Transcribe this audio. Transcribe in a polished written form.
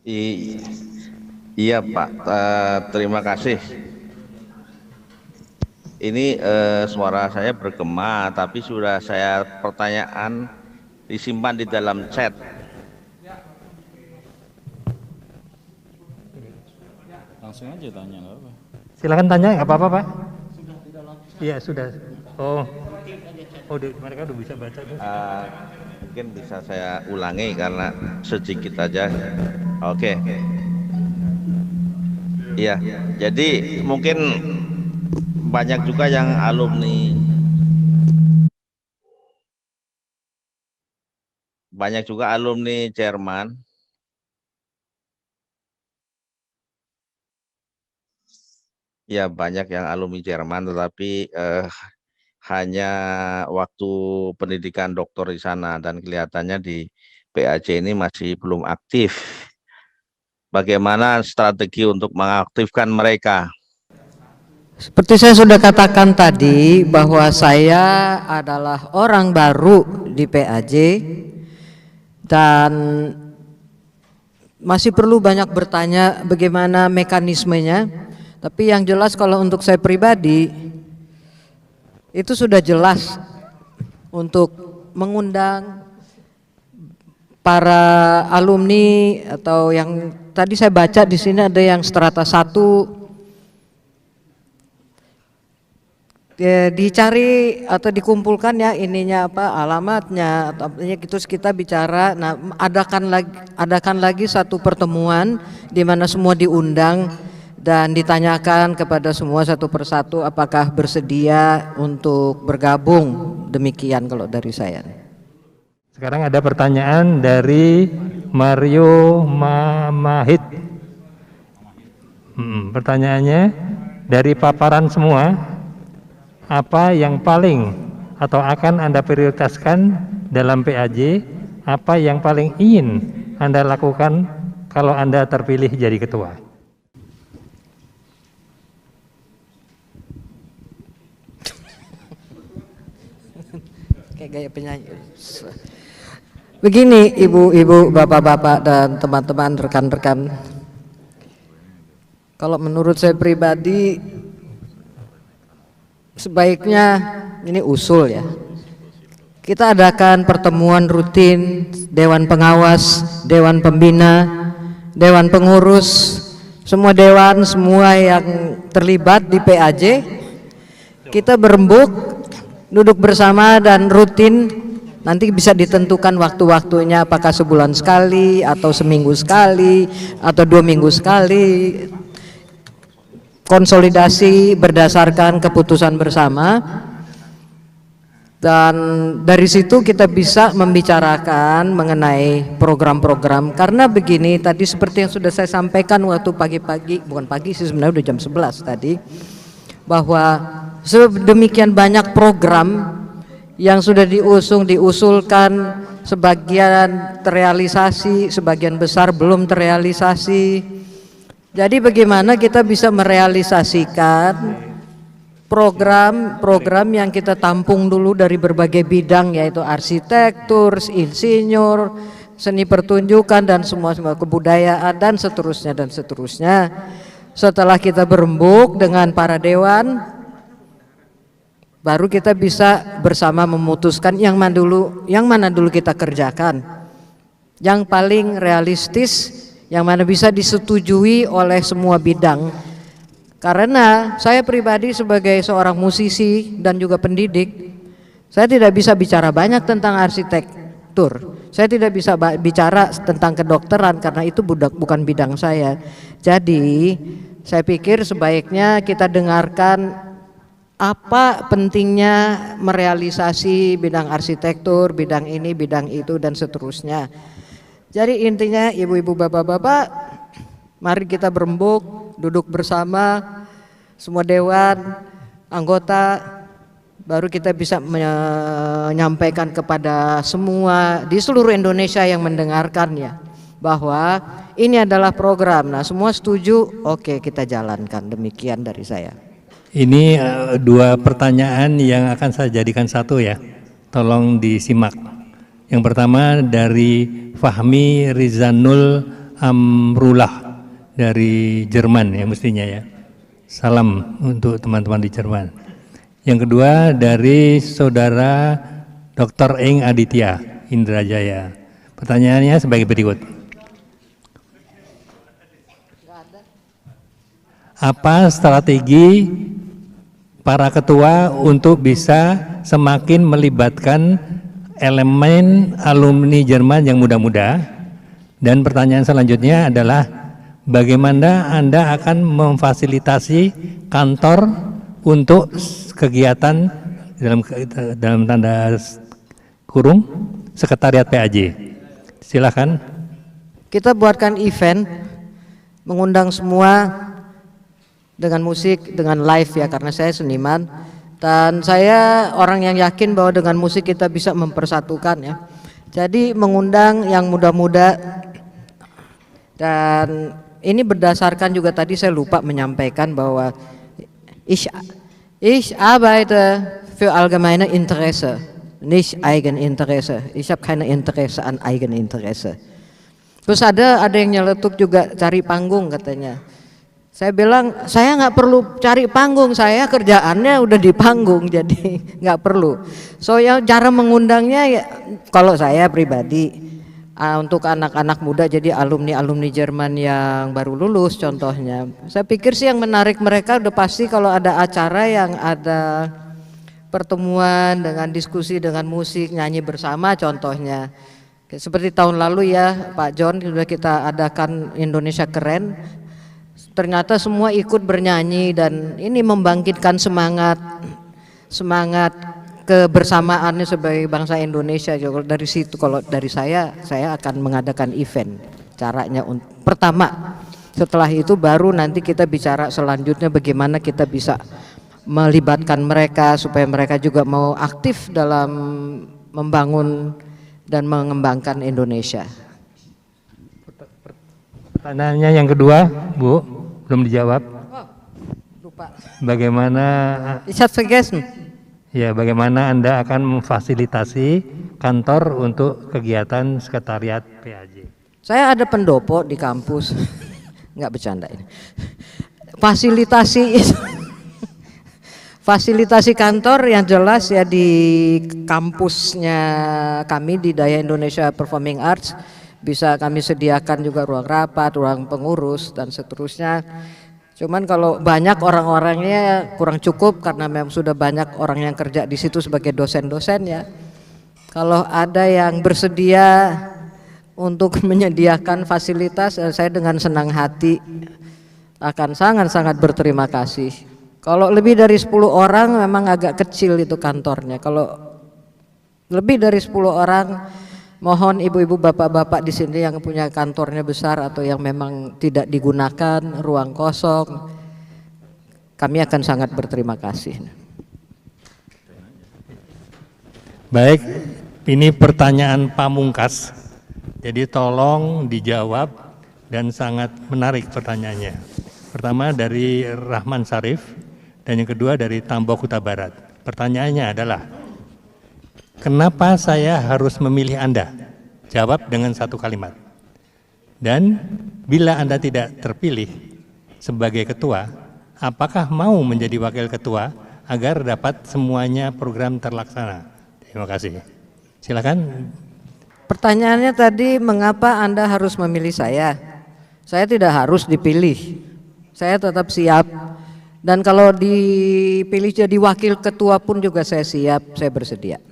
I- iya Pak, terima kasih. Ini suara saya bergema, tapi sudah saya pertanyaan disimpan di dalam chat. Langsung aja tanya, nggak apa. Silakan tanya, nggak apa-apa Pak. Iya sudah. Oh, mereka udah bisa baca tuh. Mungkin bisa saya ulangi karena sedikit aja. Oke. Iya, jadi mungkin banyak juga yang alumni Jerman. Ya, banyak yang alumni Jerman, tetapi hanya waktu pendidikan doktor di sana dan kelihatannya di PAJ ini masih belum aktif. Bagaimana strategi untuk mengaktifkan mereka? Seperti saya sudah katakan tadi bahwa saya adalah orang baru di PAJ dan masih perlu banyak bertanya bagaimana mekanismenya. Tapi yang jelas kalau untuk saya pribadi itu sudah jelas untuk mengundang para alumni atau yang tadi saya baca di sini ada yang strata 1 ya, dicari atau dikumpulkan ya ininya apa alamatnya atau gitu kita bicara. Nah, adakan lagi satu pertemuan di mana semua diundang dan ditanyakan kepada semua satu persatu apakah bersedia untuk bergabung. Demikian kalau dari saya. Sekarang ada pertanyaan dari Mario Mamahit. Pertanyaannya, dari paparan semua, apa yang paling atau akan Anda prioritaskan dalam PAJ? Apa yang paling ingin Anda lakukan kalau Anda terpilih jadi ketua? Kayak gaya penyanyi. Begini ibu-ibu, bapak-bapak dan teman-teman rekan-rekan. Kalau menurut saya pribadi sebaiknya ini usul ya. Kita adakan pertemuan rutin Dewan Pengawas, Dewan Pembina, Dewan Pengurus, semua dewan, semua yang terlibat di PAJ. Kita berembuk, duduk bersama dan rutin, nanti bisa ditentukan waktu-waktunya apakah sebulan sekali atau seminggu sekali atau 2 minggu sekali, konsolidasi berdasarkan keputusan bersama, dan dari situ kita bisa membicarakan mengenai program-program. Karena begini, tadi seperti yang sudah saya sampaikan waktu pagi-pagi, bukan pagi sih sebenarnya udah jam 11 tadi, bahwa sedemikian banyak program yang sudah diusulkan, sebagian terrealisasi, sebagian besar belum terrealisasi. Jadi bagaimana kita bisa merealisasikan program-program yang kita tampung dulu dari berbagai bidang, yaitu arsitektur, insinyur, seni pertunjukan dan semua kebudayaan dan seterusnya. Setelah kita berembuk dengan para dewan, baru kita bisa bersama memutuskan yang mana dulu kita kerjakan, yang paling realistis, yang mana bisa disetujui oleh semua bidang. Karena saya pribadi sebagai seorang musisi dan juga pendidik, saya tidak bisa bicara banyak tentang arsitektur, saya tidak bisa bicara tentang kedokteran karena itu bukan bidang saya. Jadi saya pikir sebaiknya kita dengarkan apa pentingnya merealisasi bidang arsitektur, bidang ini, bidang itu dan seterusnya. Jadi intinya ibu-ibu, bapak-bapak, mari kita berembuk, duduk bersama semua dewan, anggota, baru kita bisa menyampaikan kepada semua di seluruh Indonesia yang mendengarkannya bahwa ini adalah program. Nah, semua setuju, oke kita jalankan. Demikian dari saya. Ini 2 pertanyaan yang akan saya jadikan satu ya, tolong disimak. Yang pertama dari Fahmi Rizanul Amrullah dari Jerman ya mestinya ya. Salam untuk teman-teman di Jerman. Yang kedua dari saudara Dr. Ing Aditya Indrajaya. Pertanyaannya sebagai berikut. Apa strategi para ketua untuk bisa semakin melibatkan elemen alumni Jerman yang muda-muda? Dan pertanyaan selanjutnya adalah bagaimana Anda akan memfasilitasi kantor untuk kegiatan dalam tanda kurung sekretariat PAJ? Silakan. Kita buatkan event, mengundang semua dengan musik, dengan live ya, karena saya seniman dan saya orang yang yakin bahwa dengan musik kita bisa mempersatukan ya. Jadi mengundang yang muda-muda, dan ini berdasarkan juga tadi saya lupa menyampaikan bahwa ich arbeite für allgemeine Interesse, nicht Eigeninteresse. Ich habe keine Interesse an Eigeninteresse. Terus ada yang nyeletuk juga cari panggung katanya. Saya bilang saya nggak perlu cari panggung, saya kerjaannya udah di panggung, jadi nggak perlu. So ya cara mengundangnya ya, kalau saya pribadi untuk anak-anak muda, jadi alumni Jerman yang baru lulus contohnya, saya pikir sih yang menarik mereka udah pasti kalau ada acara yang ada pertemuan dengan diskusi, dengan musik, nyanyi bersama contohnya. Seperti tahun lalu ya Pak John, sudah kita adakan Indonesia Keren. Ternyata semua ikut bernyanyi dan ini membangkitkan semangat kebersamaannya sebagai bangsa Indonesia. Dari situ kalau dari saya akan mengadakan event. Caranya pertama, setelah itu baru nanti kita bicara selanjutnya bagaimana kita bisa melibatkan mereka supaya mereka juga mau aktif dalam membangun dan mengembangkan Indonesia. Pertanyaannya yang kedua, Bu, belum dijawab. Oh, lupa. Bagaimana? Ich hab's vergessen. Ya, bagaimana Anda akan memfasilitasi kantor untuk kegiatan sekretariat PAJ? Saya ada pendopo di kampus, nggak bercanda ini. Fasilitasi kantor yang jelas ya di kampusnya kami di Daya Indonesia Performing Arts. Bisa kami sediakan juga ruang rapat, ruang pengurus dan seterusnya. Cuman kalau banyak orang-orangnya kurang cukup karena memang sudah banyak orang yang kerja di situ sebagai dosen-dosen ya. Kalau ada yang bersedia untuk menyediakan fasilitas, saya dengan senang hati akan sangat-sangat berterima kasih. Kalau lebih dari 10 orang memang agak kecil itu kantornya. Kalau lebih dari 10 orang, mohon ibu-ibu bapak-bapak di sini yang punya kantornya besar atau yang memang tidak digunakan, ruang kosong, kami akan sangat berterima kasih. Baik, ini pertanyaan pamungkas, jadi tolong dijawab dan sangat menarik pertanyaannya. Pertama dari Rahman Sarif dan yang kedua dari Tambok Kuta Barat. Pertanyaannya adalah, kenapa saya harus memilih Anda? Jawab dengan satu kalimat. Dan bila Anda tidak terpilih sebagai ketua, apakah mau menjadi wakil ketua agar dapat semuanya program terlaksana? Terima kasih. Silakan. Pertanyaannya tadi, mengapa Anda harus memilih saya? Saya tidak harus dipilih. Saya tetap siap. Dan kalau dipilih jadi wakil ketua pun juga saya siap, saya bersedia.